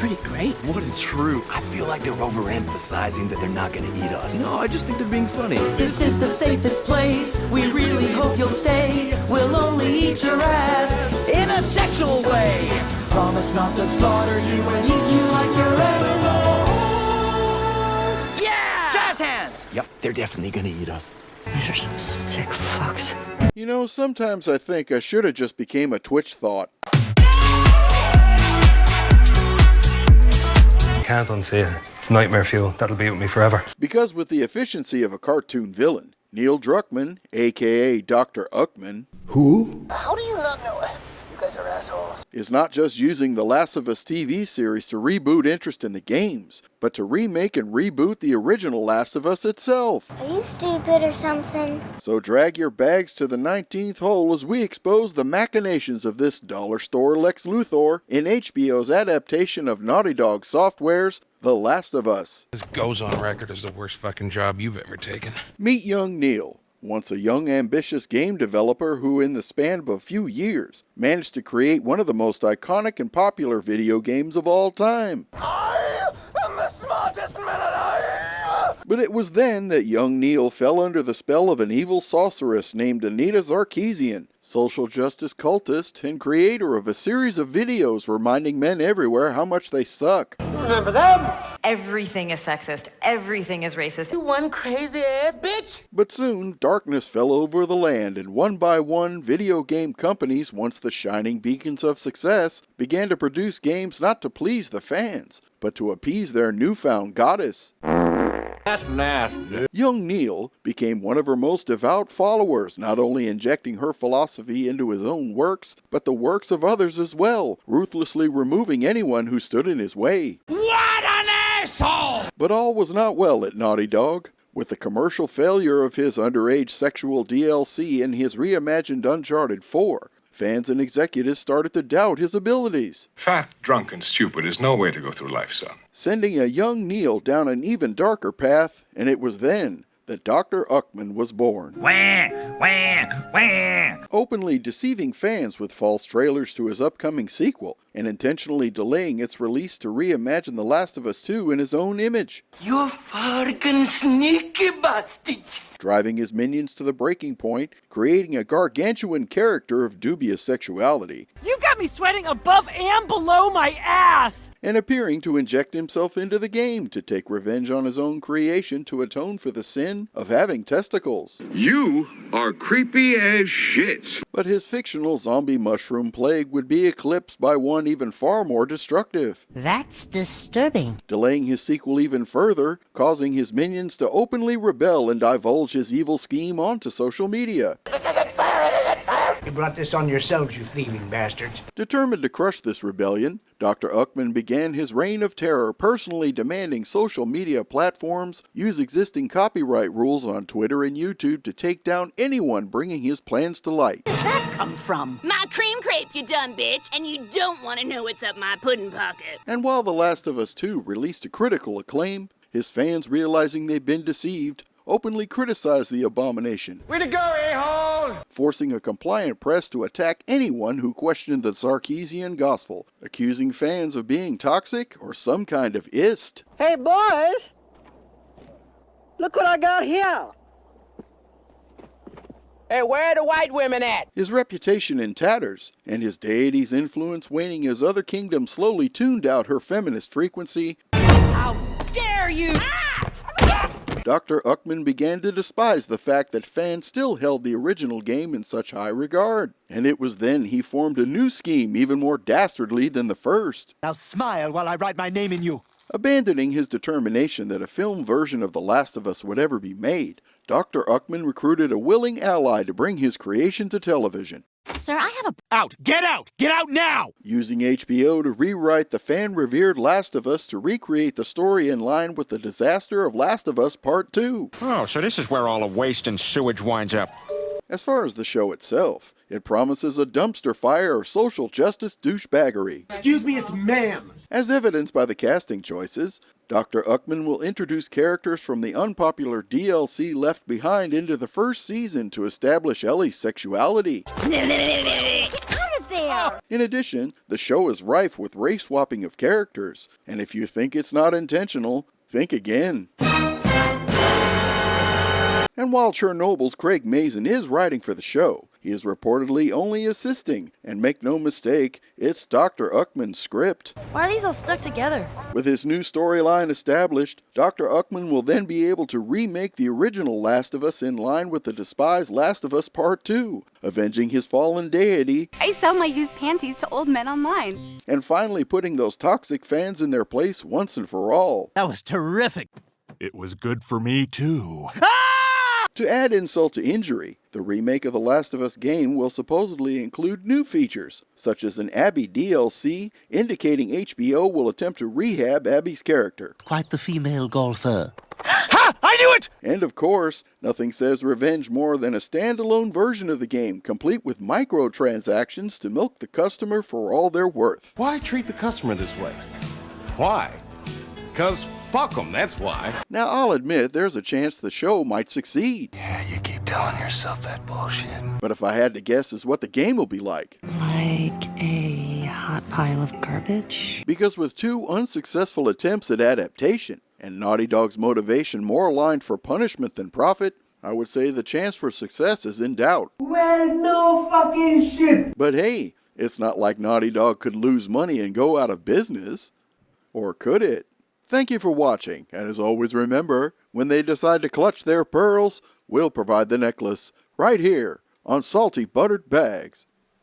pretty great. What a troop. I feel like they're overemphasizing that they're not gonna eat us. No, I just think they're being funny. This is the safest place. We really hope you'll stay. We'll only eat your ass in a sexual way. Promise not to slaughter you and eat you like your animals. Yeah! Jazz hands! Yep, they're definitely gonna eat us. These are some sick fucks. You know, sometimes I think I should have just became a Twitch thought. Can't unsee it. It's nightmare fuel. That'll be with me forever. Because with the efficiency of a cartoon villain, Neil Druckmann, aka Dr. Uckman, Who? How do you not know? You guys are assholes. is not just using the Last of Us TV series to reboot interest in the games, but to remake and reboot the original Last of Us itself. Are you stupid or something? So drag your bags to the 19th hole as we expose the machinations of this dollar store Lex Luthor in HBO's adaptation of Naughty Dog Software's The Last of Us. This goes on record as the worst fucking job you've ever taken. Meet young Neil, once a young ambitious game developer who in the span of a few years managed to create one of the most iconic and popular video games of all time. I am the smartest man alive! But it was then that young Neil fell under the spell of an evil sorceress named Anita Sarkeesian, social justice cultist and creator of a series of videos reminding men everywhere how much they suck. Remember them? Everything is sexist. Everything is racist. You one crazy ass bitch! But soon, darkness fell over the land, and one by one, video game companies, once the shining beacons of success, began to produce games not to please the fans, but to appease their newfound goddess. That's nasty. Young Neil became one of her most devout followers, not only injecting her philosophy into his own works, but the works of others as well, ruthlessly removing anyone who stood in his way. What an asshole! But all was not well at Naughty Dog. With the commercial failure of his underage sexual DLC and his reimagined Uncharted 4, fans and executives started to doubt his abilities. Fat, drunk, and stupid is no way to go through life, son. Sending a young Neil down an even darker path, and it was then that Dr. Uckman was born. Wah, wah, wah. Openly deceiving fans with false trailers to his upcoming sequel, and intentionally delaying its release to reimagine The Last of Us 2 in his own image. You fucking sneaky bastard! Driving his minions to the breaking point, creating a gargantuan character of dubious sexuality, You got me sweating above and below my ass! and appearing to inject himself into the game to take revenge on his own creation to atone for the sin of having testicles. You are creepy as shit. But his fictional zombie mushroom plague would be eclipsed by one even far more destructive, That's disturbing. delaying his sequel even further, causing his minions to openly rebel and divulge his evil scheme onto social media. This isn't fair! It isn't fair! You brought this on yourselves, you thieving bastards. Determined to crush this rebellion, Dr. Uckman began his reign of terror, personally demanding social media platforms use existing copyright rules on Twitter and YouTube to take down anyone bringing his plans to light. Where'd that come from? My cream crepe, you dumb bitch, and you don't want to know what's up my pudding pocket. And while The Last of Us 2 released to critical acclaim, his fans, realizing they'd been deceived, openly criticized the abomination, Way to go, a-hole! forcing a compliant press to attack anyone who questioned the Sarkeesian gospel, accusing fans of being toxic or some kind of ist. Hey, boys! Look what I got here! Hey, where are the white women at? His reputation in tatters, and his deity's influence waning as other kingdoms slowly tuned out her feminist frequency, How dare you! Dr. Uckman began to despise the fact that fans still held the original game in such high regard. And it was then he formed a new scheme even more dastardly than the first. Now smile while I write my name in you. Abandoning his determination that a film version of The Last of Us would ever be made, Dr. Uckman recruited a willing ally to bring his creation to television. Sir, I have a... Out! Get out! Get out now! Using HBO to rewrite the fan-revered Last of Us to recreate the story in line with the disaster of Last of Us Part 2. Oh, so this is where all the waste and sewage winds up. As far as the show itself, it promises a dumpster fire of social justice douchebaggery. Excuse me, it's ma'am! As evidenced by the casting choices, Dr. Uckman will introduce characters from the unpopular DLC Left Behind into the first season to establish Ellie's sexuality. Get out of there! In addition, the show is rife with race swapping of characters, and if you think it's not intentional, think again. And while Chernobyl's Craig Mazin is writing for the show, he is reportedly only assisting, and make no mistake, it's Dr. Uckman's script. Why are these all stuck together? With his new storyline established, Dr. Uckman will then be able to remake the original Last of Us in line with the despised Last of Us Part 2, avenging his fallen deity, I sell my used panties to old men online. and finally putting those toxic fans in their place once and for all. That was terrific. It was good for me, too. To add insult to injury, the remake of the Last of Us game will supposedly include new features, such as an Abby DLC indicating HBO will attempt to rehab Abby's character. Quite the female golfer. Ha! I knew it! And of course, nothing says revenge more than a standalone version of the game, complete with microtransactions to milk the customer for all they're worth. Why treat the customer this way? Why? 'Cause fuck them, that's why. Now, I'll admit there's a chance the show might succeed. Yeah, you keep telling yourself that bullshit. But if I had to guess is what the game will be like. Like a hot pile of garbage? Because with 2 unsuccessful attempts at adaptation, and Naughty Dog's motivation more aligned for punishment than profit, I would say the chance for success is in doubt. Well, no fucking shit. But hey, it's not like Naughty Dog could lose money and go out of business. Or could it? Thank you for watching, and as always remember, when they decide to clutch their pearls, we'll provide the necklace, right here, on Salty Buttered Bags.